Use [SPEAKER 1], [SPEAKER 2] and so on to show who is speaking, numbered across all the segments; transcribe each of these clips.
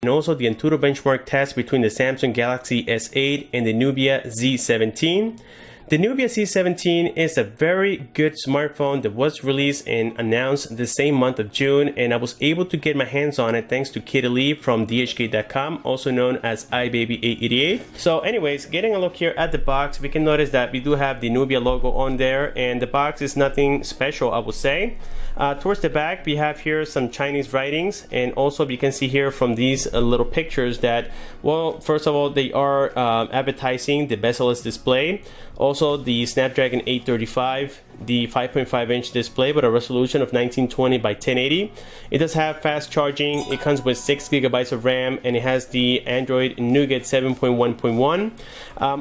[SPEAKER 1] and also the Antutu benchmark test between the Samsung Galaxy S8 and the Nubia Z17. The Nubia Z17 is a very good smartphone that was released and announced the same month of June, and I was able to get my hands on it thanks to Kitty Lee from dhk.com, also known as iBaby888. So anyways, getting a look here at the box, we can notice that we do have the Nubia logo on there, and the box is nothing special, I would say. Towards the back, we have here some Chinese writings, and also you can see here from these little pictures that, well, first of all, they are advertising the bezel-less display. Also, the Snapdragon 835, the 5.5-inch display with a resolution of 1920 by 1080. It does have fast charging. It comes with 6 GB of RAM, and it has the Android Nougat 7.1.1.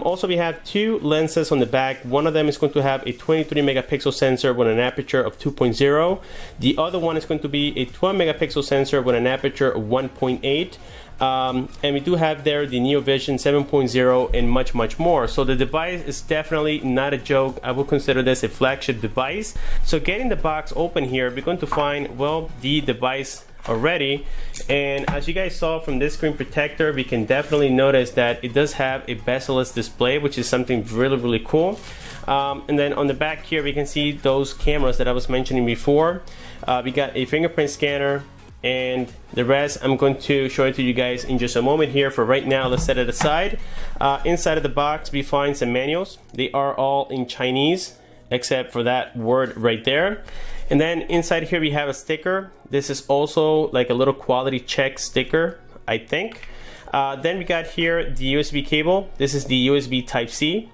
[SPEAKER 1] Also, we have two lenses on the back. One of them is going to have a 23 megapixel sensor with an aperture of 2.0. The other one is going to be a 12 megapixel sensor with an aperture of 1.8. And we do have there the NeoVision 7.0 and much more. So the device is definitely not a joke. I would consider this a flagship device. So getting the box open here, we're going to find, well, the device already, and as you guys saw from this screen protector, we can definitely notice that it does have a bezel-less display, which is something really cool. And then on the back here, we can see those cameras that I was mentioning before. We got a fingerprint scanner, and the rest I'm going to show it to you guys in just a moment here. For right now, let's set it aside. Inside of the box, we find some manuals. They are all in Chinese, except for that word right there. And then inside here, we have a sticker. This is also like a little quality check sticker, I think. Then we got here the USB cable. This is the USB Type-C.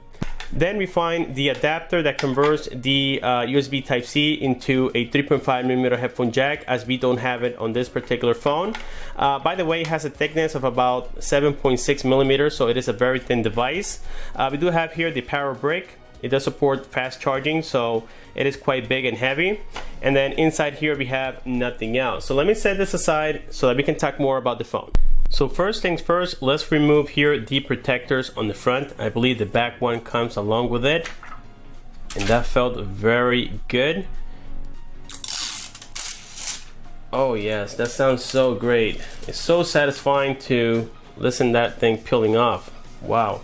[SPEAKER 1] Then we find the adapter that converts the USB Type-C into a 3.5mm headphone jack, as we don't have it on this particular phone. By the way, it has a thickness of about 7.6 millimeters, so it is a very thin device. We do have here the power brick. It does support fast charging, so it is quite big and heavy. And then inside here, we have nothing else. So let me set this aside so that we can talk more about the phone. So first things first, let's remove here the protectors on the front. I believe the back one comes along with it, and that felt very good. Oh yes, that sounds so great. It's so satisfying to listen to that thing peeling off. Wow.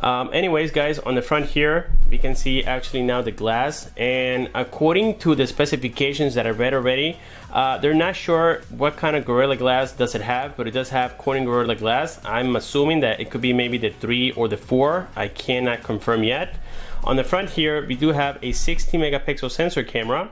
[SPEAKER 1] Anyways guys, on the front here we can see actually now the glass, and according to the specifications that I read already, they're not sure what kind of Gorilla Glass does it have, but it does have Corning Gorilla Glass. I'm assuming that it could be maybe the 3 or the 4. I cannot confirm yet. On the front here we do have a 16 megapixel sensor camera.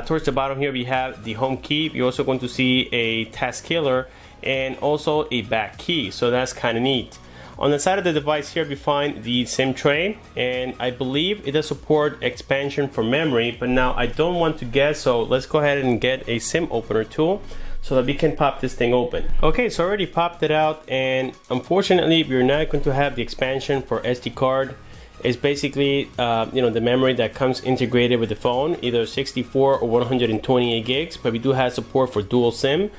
[SPEAKER 1] Towards the bottom here we have the home key. You're also going to see a task killer and also a back key, so that's kind of neat. On the side of the device here we find the SIM tray, and I believe it does support expansion for memory, but now I don't want to guess, so let's go ahead and get a SIM opener tool so that we can pop this thing open. Okay, so I already popped it out, and unfortunately we're not going to have the expansion for SD card. It's basically the memory that comes integrated with the phone, either 64 or 128 gigs, but we do have support for dual SIM.